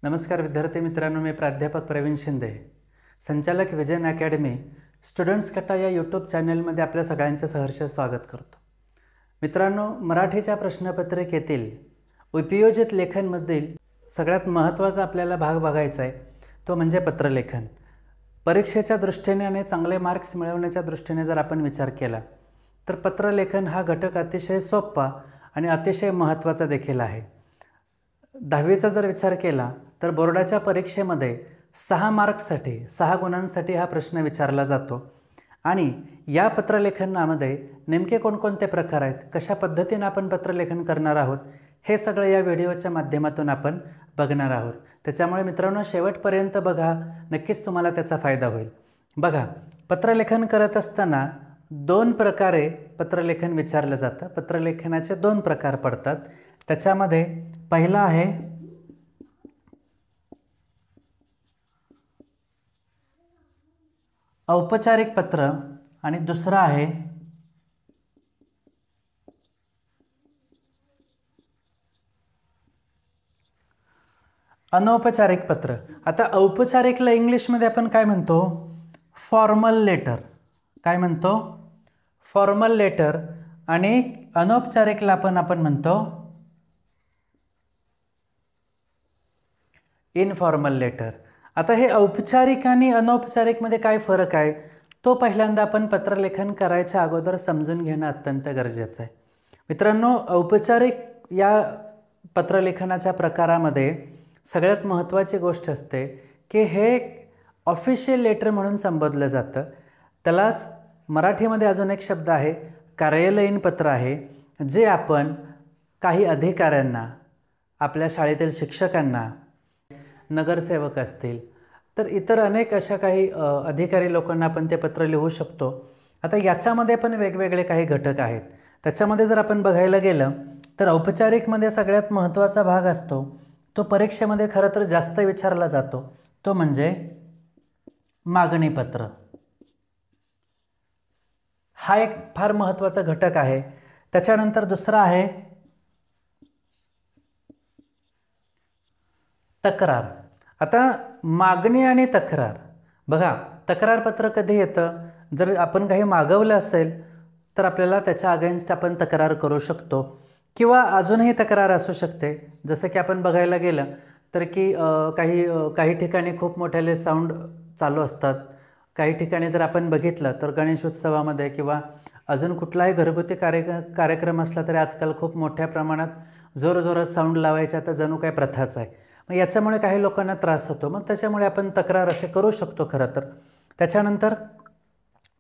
नमस्कार विद्यार्थी मित्रांनो, मी प्राध्यापक प्रवीण शिंदे, संचालक विजन अकॅडमी स्टुडंट्स कट्टा या यूट्यूब चॅनलमध्ये आपल्या सगळ्यांचे सहर्ष स्वागत करतो. मित्रांनो, मराठीच्या प्रश्नपत्रिकेतील उपयोजित लेखनमधील सगळ्यात महत्त्वाचा आपल्याला भाग बघायचा आहे तो म्हणजे पत्रलेखन. परीक्षेच्या दृष्टीने आणि चांगले मार्क्स मिळवण्याच्या दृष्टीने जर आपण विचार केला तर पत्रलेखन हा घटक अतिशय सोपा आणि अतिशय महत्त्वाचा देखील आहे. 10वीचा जर विचार केला तर बोर्डाच्या परीक्षेमध्ये 6 मार्क्ससाठी 6 गुणांसाठी हा प्रश्न विचारला जातो आणि या पत्रलेखनामध्ये नेमके कोणकोणते प्रकार आहेत, कशा पद्धतीने आपण पत्रलेखन करणार आहोत, हे सगळं या व्हिडिओच्या माध्यमातून आपण बघणार आहोत. त्याच्यामुळे मित्रांनो शेवटपर्यंत बघा, नक्कीच तुम्हाला त्याचा फायदा होईल. बघा, पत्रलेखन करत असताना 2 प्रकारे पत्रलेखन विचारलं जातं. पत्रलेखनाचे 2 प्रकार पडतात. त्याच्यामध्ये पहिला आहे औपचारिक पत्र आणि दुसरा आहे अनौपचारिक पत्र. आता औपचारिकला इंग्लिशमध्ये आपण काय म्हणतो? Formal letter. काय म्हणतो? Formal letter. आणि अनौपचारिकला आपण म्हणतो इनफॉर्मल लेटर. आता हे औपचारिक आणि अनौपचारिकमध्ये काय फरक आहे तो पहिल्यांदा आपण पत्रलेखन करायच्या अगोदर समजून घेणं अत्यंत गरजेचं आहे. मित्रांनो, औपचारिक या पत्रलेखनाच्या प्रकारामध्ये सगळ्यात महत्त्वाची गोष्ट असते की हे ऑफिशियल लेटर म्हणून संबोधलं जातं. त्यालाच मराठीमध्ये अजून एक शब्द आहे कार्यालयीन पत्र आहे, जे आपण काही अधिकाऱ्यांना, आपल्या शाळेतील शिक्षकांना, नगरसेवक असतील तर इतर अनेक अशा काही अधिकारी लोकांना आपण ते पत्र लिहू शकतो. आता याच्यामध्ये पण वेगवेगळे काही घटक आहेत. त्याच्यामध्ये जर आपण बघायला गेलं तर औपचारिकमध्ये सगळ्यात महत्त्वाचा भाग असतो तो परीक्षेमध्ये खरं तर जास्त विचारला जातो, तो म्हणजे मागणीपत्र. हा एक फार महत्त्वाचा घटक आहे. त्याच्यानंतर दुसरा आहे तक्रार. आता मागणी आणि तक्रार बघा, तक्रारपत्र कधी येतं? जर आपण काही मागवलं असेल तर आपल्याला त्याच्या अगेन्स्ट आपण तक्रार करू शकतो किंवा अजूनही तक्रार असू शकते. जसं की आपण बघायला गेलं तर की काही ठिकाणी खूप मोठ्याले साऊंड चालू असतात. काही ठिकाणी जर आपण बघितलं तर गणेशोत्सवामध्ये किंवा अजून कुठलाही घरगुती कार्यक्रम असला तरी आजकाल खूप मोठ्या प्रमाणात जोरजोरात साऊंड लावायच्या तर जणू काय प्रथाच आहे. मग याच्यामुळे काही लोकांना त्रास होतो. मग त्याच्यामुळे आपण तक्रार असे करू शकतो खरं तर. त्याच्यानंतर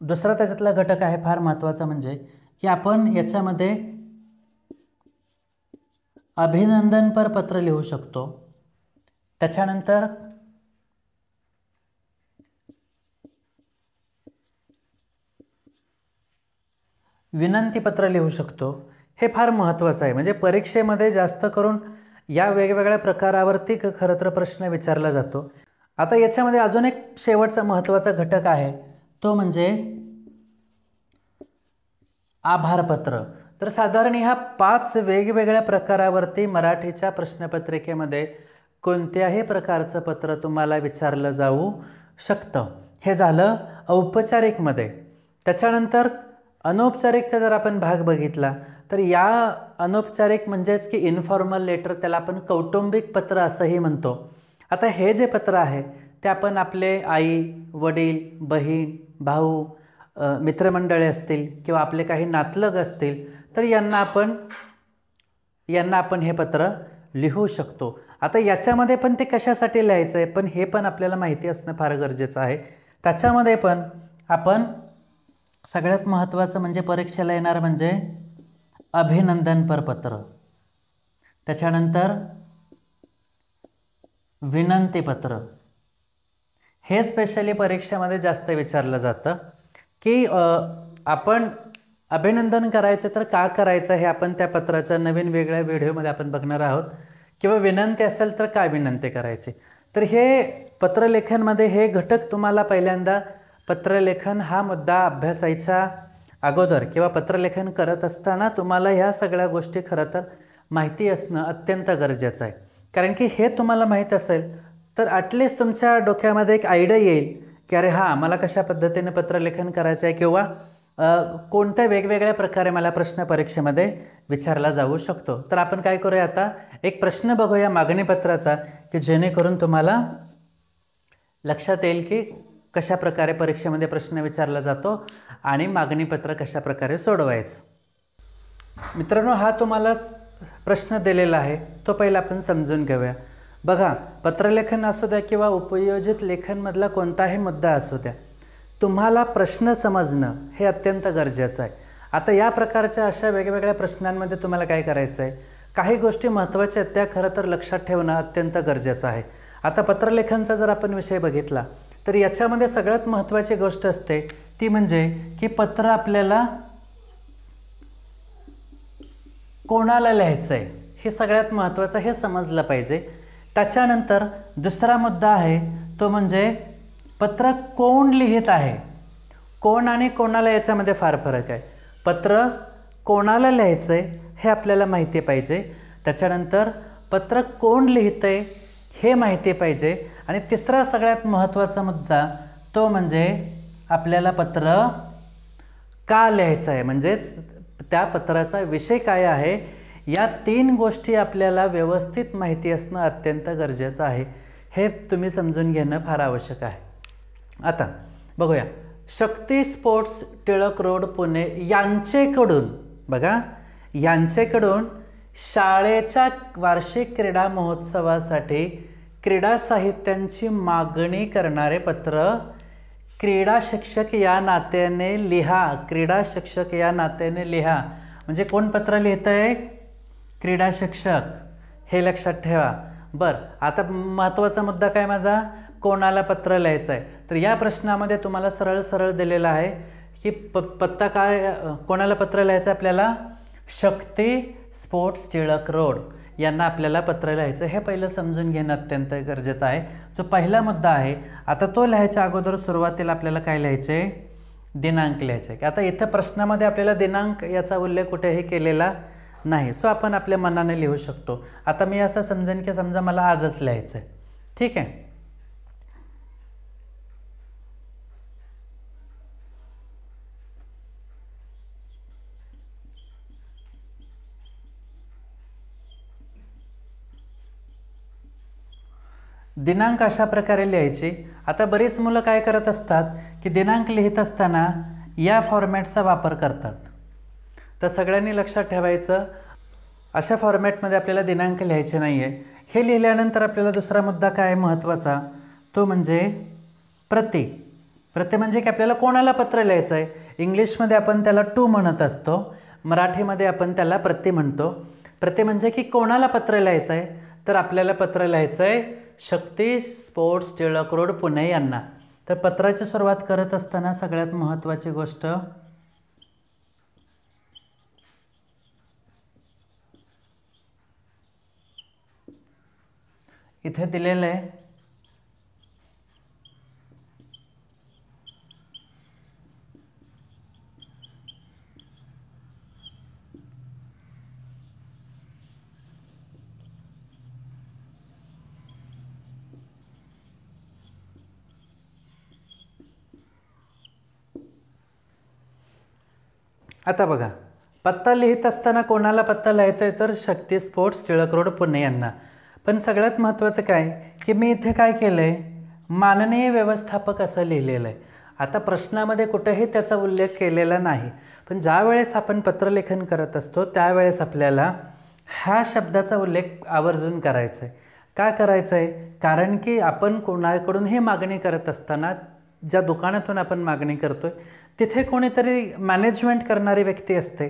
दुसरा त्याच्यातला घटक आहे फार महत्त्वाचा, म्हणजे की आपण याच्यामध्ये अभिनंदनपर पत्र लिहू शकतो. त्याच्यानंतर विनंतीपत्र लिहू शकतो. हे फार महत्त्वाचं आहे. म्हणजे परीक्षेमध्ये जास्त करून या वेगवेगळ्या प्रकारावरती खरं तर प्रश्न विचारला जातो. आता याच्यामध्ये अजून एक शेवटचा महत्त्वाचा घटक आहे, तो म्हणजे आभारपत्र. तर साधारण ह्या 5 वेगवेगळ्या प्रकारावरती मराठीच्या प्रश्नपत्रिकेमध्ये कोणत्याही प्रकारचं पत्र तुम्हाला विचारलं जाऊ शकतं. हे झालं औपचारिकमध्ये. त्याच्यानंतर अनौपचारिकचा जर आपण भाग बघितला तर या अनौपचारिक म्हणजेच की इनफॉर्मल लेटर, त्याला आपण कौटुंबिक पत्र असंही म्हणतो. आता हे जे पत्र आहे ते आपण आपले आई, वडील, बहीण, भाऊ, मित्रमंडळी असतील किंवा आपले काही नातलग असतील तर यांना आपण हे पत्र लिहू शकतो. आता याच्यामध्ये पण ते कशासाठी लिहायचं आहे पण हे पण आपल्याला माहिती असणं फार गरजेचं आहे. त्याच्यामध्ये पण आपण सगळ्यात महत्त्वाचं म्हणजे परीक्षेला येणार म्हणजे अभिनंदनपर पत्र. त्याच्यानंतर विनंतीपत्र. हे स्पेशली परीक्षेमध्ये जास्त विचारलं जातं की आपण अभिनंदन करायचं तर का करायचं हे आपण त्या पत्राच्या नवीन वेगळ्या व्हिडिओमध्ये आपण बघणार आहोत. किंवा विनंती असेल तर काय विनंती करायची. तर हे पत्रलेखनमध्ये हे घटक तुम्हाला पहिल्यांदा पत्रलेखन हा मुद्दा अभ्यासायच्या अगोदर किंवा पत्रलेखन करत असताना तुम्हाला ह्या सगळ्या गोष्टी खरं तर माहिती असणं अत्यंत गरजेचं आहे. कारण की हे तुम्हाला माहीत असेल तर ॲटलिस्ट तुमच्या डोक्यामध्ये एक आयडिया येईल की अरे हां, मला कशा पद्धतीने पत्रलेखन करायचं आहे किंवा कोणत्या वेगवेगळ्या प्रकारे मला प्रश्न परीक्षेमध्ये विचारला जाऊ शकतो. तर आपण काय करूया, आता एक प्रश्न बघूया मागणीपत्राचा की जेणेकरून तुम्हाला लक्षात येईल की कशा प्रकारे परीक्षेमध्ये प्रश्न विचारला जातो आणि मागणीपत्र कशा प्रकारे सोडवायचं. मित्रांनो, हा तुम्हाला प्रश्न दिलेला आहे, तो पहिला आपण समजून घेऊया. बघा, पत्रलेखन असू द्या किंवा उपयोजित लेखनमधला कोणताही मुद्दा असू द्या, तुम्हाला प्रश्न समजणं हे अत्यंत गरजेचं आहे. आता या प्रकारच्या अशा वेगवेगळ्या प्रश्नांमध्ये तुम्हाला काय करायचं आहे, काही गोष्टी महत्त्वाच्या आहेत त्या खरं तर लक्षात ठेवणं अत्यंत गरजेचं आहे. आता पत्रलेखनचा जर आपण विषय बघितला तर याच्यामध्ये सगळ्यात महत्त्वाची गोष्ट असते ती म्हणजे की पत्र आपल्याला कोणाला लिहायचं आहे हे सगळ्यात महत्त्वाचं, हे समजलं पाहिजे. त्याच्यानंतर दुसरा मुद्दा आहे तो म्हणजे पत्र कोण लिहित आहे. कोण आणि कोणाला याच्यामध्ये फार फरक आहे. पत्र कोणाला लिहायचं आहे हे आपल्याला माहिती पाहिजे. त्याच्यानंतर पत्र कोण लिहितं आहे हे माहिती पाहिजे. आणि तिसरा सगळ्यात महत्त्वाचा मुद्दा तो म्हणजे आपल्याला पत्र का लिहायचं आहे, म्हणजेच त्या पत्राचा विषय काय आहे. या 3 गोष्टी आपल्याला व्यवस्थित माहिती असणं अत्यंत गरजेचं आहे. हे तुम्ही समजून घेणं फार आवश्यक आहे. आता बघूया, शक्ती स्पोर्ट्स टिळक रोड पुणे यांचेकडून, बघा यांचेकडून शाळेच्या वार्षिक क्रीडा महोत्सवासाठी क्रीडा साहित्यांची मागणी करणारे पत्र क्रीडा शिक्षक या नात्याने लिहा. क्रीडा शिक्षक या नात्याने लिहा म्हणजे कोण पत्र लिहित आहे, क्रीडा शिक्षक, हे लक्षात ठेवा. बरं, आता महत्त्वाचा मुद्दा काय माझा, कोणाला पत्र लिहायचं आहे. तर या प्रश्नामध्ये तुम्हाला सरळ सरळ दिलेला आहे की पत्ता काय, कोणाला पत्र लिहायचं आहे आपल्याला, शक्ती स्पोर्ट्स टिळक रोड यांना आपल्याला पत्र लिहायचं. हे पहिलं समजून घेणं अत्यंत गरजेचं आहे. जो पहिला मुद्दा आहे, आता तो लिहायच्या अगोदर सुरुवातीला आपल्याला काय लिहायचं आहे, दिनांक लिहायचा आहे. आता इथं प्रश्नामध्ये आपल्याला दिनांक याचा उल्लेख कुठेही केलेला नाही, सो आपण आपल्या मनाने लिहू शकतो. आता मी असं समजेन की समजा मला आजच लिहायचं आहे, ठीक आहे. दिनांक अशा प्रकारे लिहायचे. आता बरीच मुलं काय करत असतात की दिनांक लिहित असताना या फॉर्मॅटचा वापर करतात. तर सगळ्यांनी लक्षात ठेवायचं, अशा फॉर्मॅटमध्ये आपल्याला दिनांक लिहायचे नाही आहे. हे लिहिल्यानंतर आपल्याला दुसरा मुद्दा काय महत्त्वाचा तो म्हणजे प्रति. प्रति म्हणजे की आपल्याला कोणाला पत्र लिहायचं आहे. इंग्लिशमध्ये आपण त्याला टू म्हणत असतो, मराठीमध्ये आपण त्याला प्रति म्हणतो. प्रति म्हणजे की कोणाला पत्र लिहायचं आहे, तर आपल्याला पत्र लिहायचं आहे शक्ती स्पोर्ट्स टिळक रोड पुणे यांना. तर पत्राची सुरुवात करत असताना सगळ्यात महत्त्वाची गोष्ट इथे दिलेलं आहे, आता बघा पत्ता लिहित असताना कोणाला पत्ता लिहायचा आहे, तर शक्ती स्पोर्ट्स टिळक रोड पुणे यांना. पण सगळ्यात महत्त्वाचं काय की मी इथे काय केलं आहे, माननीय व्यवस्थापक असं लिहिलेलं आहे. आता प्रश्नामध्ये कुठेही त्याचा उल्लेख केलेला नाही, पण ज्या वेळेस आपण पत्रलेखन करत असतो त्यावेळेस आपल्याला ह्या शब्दाचा उल्लेख आवर्जून करायचा आहे. का करायचं आहे, कारण की आपण कोणाकडूनही मागणी करत असताना, ज्या दुकानातून आपण मागणी करतोय तिथे कोणीतरी मॅनेजमेंट करणारी व्यक्ती असते,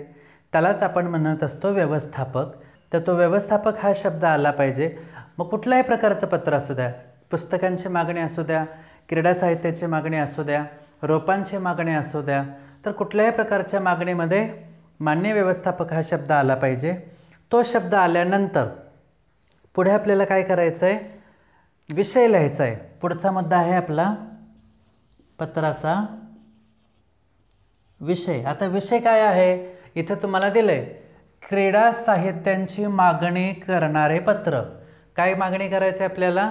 त्यालाच आपण म्हणत असतो व्यवस्थापक. तर तो व्यवस्थापक हा शब्द आला पाहिजे. मग कुठल्याही प्रकारचं पत्र असू द्या, पुस्तकांची मागणी असू द्या, क्रीडा साहित्याची मागणी असू द्या, रोपांची मागणी असू द्या, तर कुठल्याही प्रकारच्या मागणीमध्ये मान्य व्यवस्थापक हा शब्द आला पाहिजे. तो शब्द आल्यानंतर पुढे आपल्याला काय करायचं आहे, विषय लिहायचा आहे. पुढचा मुद्दा आहे आपला पत्राचा विषय. आता विषय काय आहे, इथं तुम्हाला दिलं आहे क्रीडा साहित्यांची मागणी करणारे पत्र. काय मागणी करायची आपल्याला?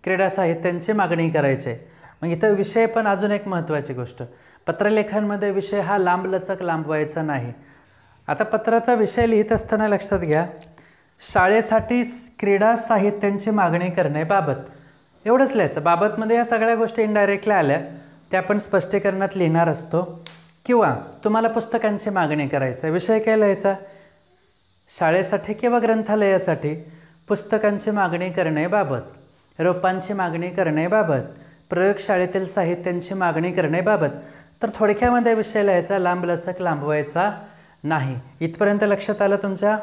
क्रीडा साहित्यांची मागणी करायची. मग इथं विषय पण अजून एक महत्त्वाची गोष्ट, पत्रलेखनमध्ये विषय हा लांबलचक लांबवायचा नाही. आता पत्राचा विषय लिहित असताना लक्षात घ्या, शाळेसाठी क्रीडा साहित्यांची मागणी करण्याबाबत एवढंच लिहायचं. बाबतमध्ये या सगळ्या गोष्टी इनडायरेक्टली आल्या, त्या आपण स्पष्टीकरणात लिहिणार असतो. किंवा तुम्हाला पुस्तकांची मागणी करायचं आहे, विषय काय लिहायचा? शाळेसाठी किंवा ग्रंथालयासाठी पुस्तकांची मागणी करण्याबाबत, रोपांची मागणी करण्याबाबत, प्रयोगशाळेतील साहित्यांची मागणी करण्याबाबत. तर थोडक्यामध्ये विषय लिहायचा, लांबलचक लांबवायचा नाही. इथपर्यंत लक्षात आलं तुमच्या?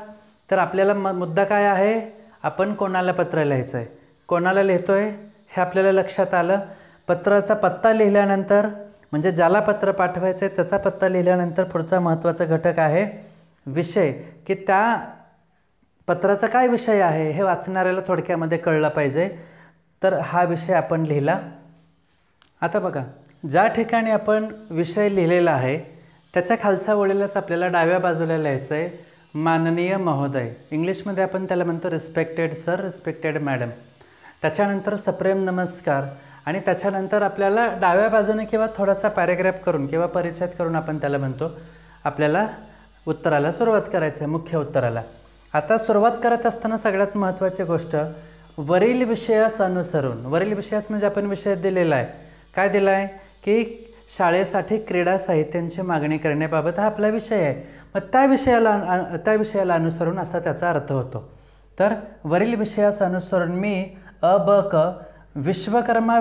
तर आपल्याला मुद्दा काय आहे? आपण कोणाला पत्र लिहायचं आहे, कोणाला लिहितो आहे हे आपल्याला लक्षात आलं. पत्राचा पत्ता लिहिल्यानंतर, म्हणजे ज्याला पत्र पाठवायचं आहे त्याचा पत्ता लिहिल्यानंतर पुढचा महत्त्वाचा घटक आहे विषय, की त्या पत्राचा काय विषय आहे हे वाचणाऱ्याला थोडक्यामध्ये कळलं पाहिजे. तर हा विषय आपण लिहिला. आता बघा, ज्या ठिकाणी आपण विषय लिहिलेला आहे त्याच्या खालच्या ओळीलाच आपल्याला डाव्या बाजूला लिहायचं आहे माननीय महोदय. इंग्लिशमध्ये आपण त्याला म्हणतो रिस्पेक्टेड सर, रिस्पेक्टेड मॅडम. त्याच्यानंतर सप्रेम नमस्कार, आणि त्याच्यानंतर आपल्याला डाव्या बाजूने किंवा थोडासा पॅरेग्राफ करून किंवा परिच्छेद करून आपण त्याला म्हणतो आपल्याला उत्तराला सुरुवात करायचं आहे, मुख्य उत्तराला. आता सुरुवात करत असताना सगळ्यात महत्त्वाची गोष्ट, वरील विषयास अनुसरून. वरील विषयास म्हणजे आपण विषय दिलेला आहे, काय दिला आहे की शाळेसाठी क्रीडा साहित्यांची मागणी करण्याबाबत हा आपला विषय आहे. मग त्या विषयाला अनुसरून असा त्याचा अर्थ होतो. तर वरील विषयास अनुसरून मी क विश्वकर्मा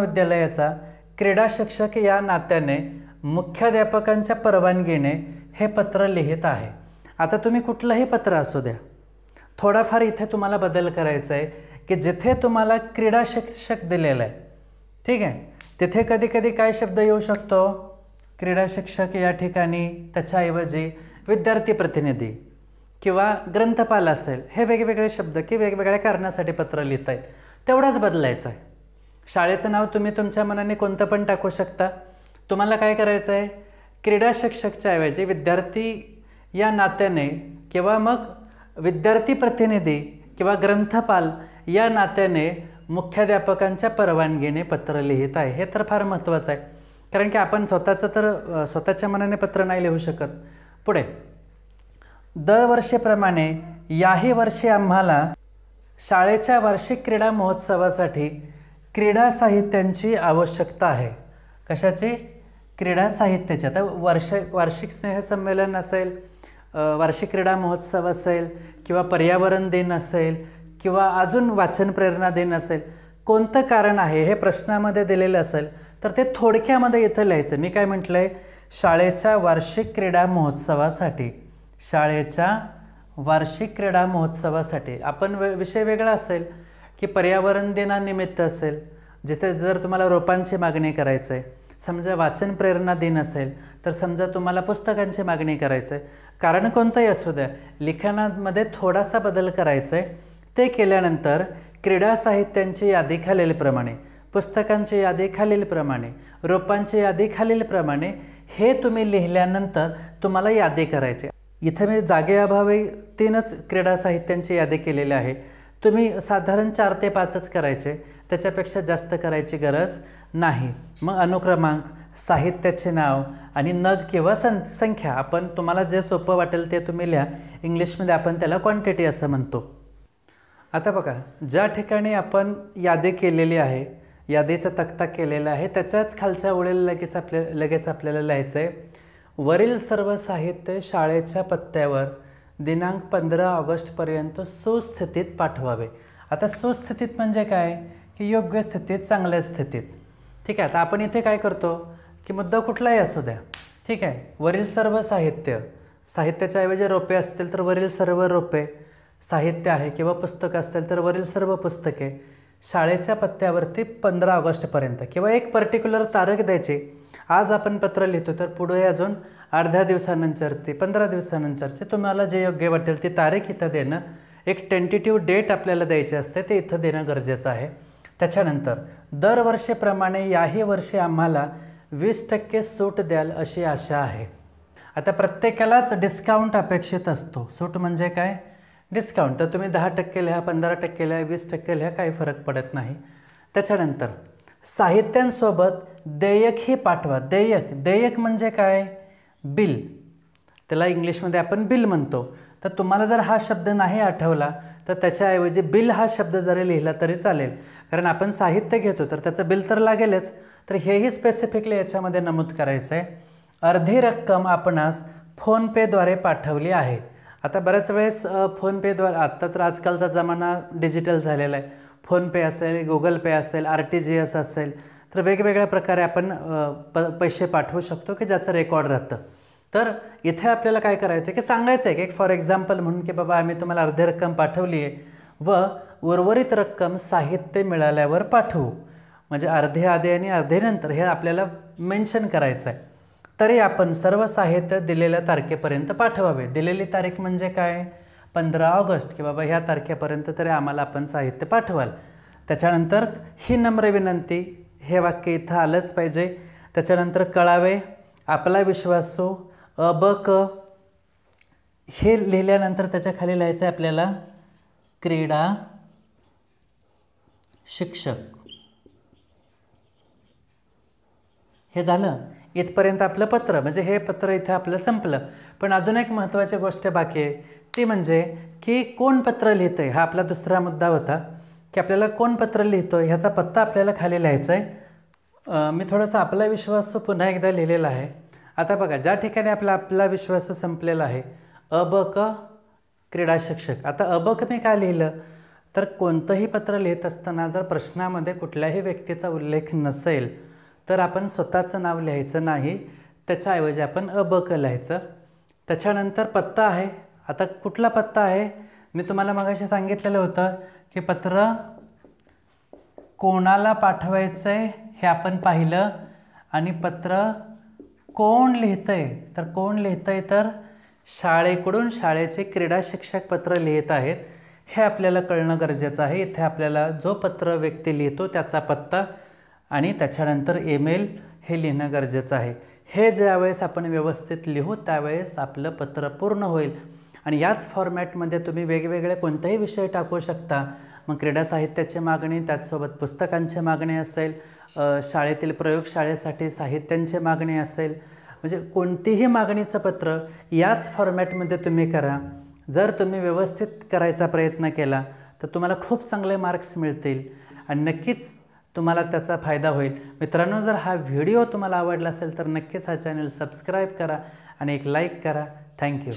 विद्यालयाचा क्रीडा शिक्षक या नात्याने मुख्याध्यापकांच्या परवानगीने हे पत्र लिहित आहे. आता तुम्ही कुठलंही पत्र असू द्या, थोडाफार इथे तुम्हाला बदल करायचा आहे की जिथे तुम्हाला क्रीडा शिक्षक दिलेला आहे, ठीक आहे, तिथे कधी कधी काय शब्द येऊ शकतो? क्रीडा शिक्षक या ठिकाणी त्याच्याऐवजी विद्यार्थी प्रतिनिधी किंवा ग्रंथपाल असेल, हे वेगवेगळे शब्द की वेगवेगळ्या कारणासाठी पत्र लिहित आहेत, तेवढाच बदलायचं आहे. शाळेचं नाव तुम्ही तुमच्या मनाने कोणतं पण टाकू शकता. तुम्हाला काय करायचं आहे? क्रीडा शिक्षकच्या ऐवजी विद्यार्थी या नात्याने किंवा मग विद्यार्थी प्रतिनिधी किंवा ग्रंथपाल या नात्याने मुख्याध्यापकांच्या परवानगीने पत्र लिहित आहे. हे तर फार महत्त्वाचं आहे, कारण की आपण स्वतःच्या मनाने पत्र नाही लिहू शकत. पुढे, दरवर्षीप्रमाणे याही वर्षी आम्हाला शाळेच्या वार्षिक क्रीडा महोत्सवासाठी क्रीडा साहित्यांची आवश्यकता आहे. कशाची? क्रीडा साहित्याची. आता वार्षिक स्नेहसंमेलन असेल, वार्षिक क्रीडा महोत्सव असेल किंवा पर्यावरण दिन असेल किंवा अजून वाचन प्रेरणा दिन असेल, कोणतं कारण आहे हे प्रश्नामध्ये दिलेलं असेल तर ते थोडक्यामध्ये इथं लिहायचं. मी काय म्हटलं आहे? शाळेच्या वार्षिक क्रीडा महोत्सवासाठी. शाळेच्या वार्षिक क्रीडा महोत्सवासाठी आपण विषय वेगळा असेल की पर्यावरण दिनानिमित्त असेल, जिथे जर तुम्हाला रोपांची मागणी करायचं आहे. समजा वाचन प्रेरणा दिन असेल तर समजा तुम्हाला पुस्तकांची मागणी करायचं आहे. कारण कोणतंही असू द्या, लिखाणामध्ये थोडासा बदल करायचा आहे. ते केल्यानंतर क्रीडा साहित्यांची यादी खालीलप्रमाणे, पुस्तकांची यादी खालीलप्रमाणे, रोपांची यादी खालीलप्रमाणे, हे तुम्ही लिहिल्यानंतर तुम्हाला यादी करायची. इथे मी जागेअभावी 3च क्रीडा साहित्यांची यादी केलेली आहे. तुम्ही साधारण 4 ते 5च करायचे, त्याच्यापेक्षा जास्त करायची गरज नाही. मग अनुक्रमांक, साहित्याचे नाव आणि नग किंवा संख्या, आपण तुम्हाला जे सोपं वाटेल ते तुम्ही लिहा. इंग्लिशमध्ये आपण त्याला क्वांटिटी असं म्हणतो. आता बघा, ज्या ठिकाणी आपण यादी केलेली आहे, यादीचा तक्ता केलेला आहे, त्याच्याच खालच्या ओळीला लगेच आपल्याला लिहायचं आहे, वरील सर्व साहित्य शाळेच्या पत्त्यावर दिनांक 15 ऑगस्टपर्यंत सुस्थितीत पाठवावे. आता सुस्थितीत म्हणजे काय? की योग्य स्थितीत, चांगल्या स्थितीत. ठीक आहे. आता आपण इथे काय करतो की मुद्दा कुठलाही असू द्या, ठीक आहे, वरील सर्व साहित्याच्या ऐवजी रोपे असतील तर वरील सर्व रोपे साहित्य आहे, किंवा पुस्तक असेल तर वरील सर्व पुस्तके शाळेच्या पत्त्यावरती 15 ऑगस्टपर्यंत, किंवा एक पर्टिक्युलर तारीख द्यायची. आज आपण पत्र लिहितो तर पुढे अजून अर्ध्या दिवसानंतरची, 15 दिवसानंतरची, तुम्हाला जे योग्य वाटेल ती तारीख इथं देणं, एक टेंटेटिव्ह डेट आपल्याला द्यायची असते, ते इथं देणं गरजेचं आहे. त्याच्यानंतर दरवर्षीप्रमाणे याही वर्षी आम्हाला 20% सूट द्याल अशी आशा आहे. आता प्रत्येकालाच डिस्काउंट अपेक्षित असतो. सूट म्हणजे काय? डिस्काउंट. तर तुम्ही 10% लिहा, 15% लिहा, 20% लिहा, काही फरक पडत नाही. त्याच्यानंतर साहित्यांसोबत देयकही पाठवा. देयक म्हणजे काय? बिल. त्याला इंग्लिशमध्ये आपण बिल म्हणतो. तर तुम्हाला जर हा शब्द नाही आठवला तर त्याच्याऐवजी बिल हा शब्द जरी लिहिला तरी चालेल, कारण आपण साहित्य घेतो तर त्याचं बिल तर लागेलच. तर हेही स्पेसिफिकली याच्यामध्ये नमूद करायचं आहे. अर्धी रक्कम आपणास फोनपेद्वारे पाठवली आहे. आता बऱ्याच वेळेस फोनपेद्वारे, आत्ता तर आजकालचा जमाना डिजिटल झालेला आहे. फोनपे असेल, गुगल पे असेल, RTGS असेल, तर वेगवेगळ्या प्रकारे आपण पैसे पाठवू शकतो की ज्याचं रेकॉर्ड राहतं. तर इथे आपल्याला काय करायचं आहे की सांगायचं आहे की एक फॉर एक्झाम्पल म्हणून की बाबा आम्ही तुम्हाला अर्धी रक्कम पाठवली आहे व उर्वरित रक्कम साहित्य मिळाल्यावर पाठवू. म्हणजे अर्धे आधी आणि अर्धे नंतर हे आपल्याला मेन्शन करायचं आहे. तरी आपण सर्व साहित्य दिलेल्या तारखेपर्यंत पाठवावे. दिलेली तारीख म्हणजे काय? 15 ऑगस्ट, की बाबा ह्या तारखेपर्यंत तरी आम्हाला आपण साहित्य पाठवाल. त्याच्यानंतर ही नम्र विनंती, हे वाक्य इथं आलंच पाहिजे. त्याच्यानंतर कळावे, आपला विश्वासू, अबक, हे लिहिल्यानंतर त्याच्या खाली लिहायचं आहे आपल्याला क्रीडा शिक्षक. हे झालं. इथपर्यंत आपलं पत्र, म्हणजे हे पत्र इथं आपलं संपलं. पण अजून एक महत्त्वाची गोष्ट बाकी आहे, ती म्हणजे की कोण पत्र लिहितंय. हा आपला दुसरा मुद्दा होता की आपल्याला कोण पत्र लिहितोय ह्याचा पत्ता आपल्याला खाली लिहायचा आहे. मी थोडासा आपला विश्वास पुन्हा एकदा लिहिलेला आहे. आता बघा, ज्या ठिकाणी आपला विश्वास संपलेला आहे, अबक क्रीडा शिक्षक. आता अबक मी काय लिहिलं तर कोणतंही पत्र लिहित असताना जर प्रश्नामध्ये कुठल्याही व्यक्तीचा उल्लेख नसेल तर आपण स्वतःचं नाव लिहायचं नाही, त्याच्याऐवजी आपण अबक लिहायचं. त्याच्यानंतर पत्ता आहे. आता कुठला पत्ता आहे? मी तुम्हाला मगाशी सांगितलेलं होतं की पत्र कोणाला पाठवायचं आहे हे आपण पाहिलं, आणि पत्र कोण लिहितंय, तर कोण लिहितंय तर शाळेकडून शाळेचे क्रीडा शिक्षक पत्र लिहित आहेत, हे आपल्याला कळणं गरजेचं आहे. इथे आपल्याला जो पत्र व्यक्ती लिहितो त्याचा पत्ता आणि त्याच्यानंतर ईमेल हे लिहिणं गरजेचं आहे. हे ज्यावेळेस आपण व्यवस्थित लिहू त्यावेळेस आपलं पत्र पूर्ण होईल. आणि याच फॉर्मॅटमध्ये तुम्ही वेगवेगळे कोणताही विषय टाकू शकता. मग क्रीडा साहित्याची मागणी, त्याचसोबत पुस्तकांची मागणी असेल, शाळेतील प्रयोगशाळेसाठी साहित्यांची मागणी असेल, म्हणजे कोणतीही मागणीचं पत्र याच फॉर्मॅटमध्ये तुम्ही करा. जर तुम्ही व्यवस्थित करायचा प्रयत्न केला तर तुम्हाला खूप चांगले मार्क्स मिळतील आणि नक्कीच तुम्हाला त्याचा फायदा होईल. मित्रांनो, जर हा व्हिडिओ तुम्हाला आवडला असेल तर नक्कीच हा चॅनल सबस्क्राईब करा आणि एक लाईक करा. थँक्यू.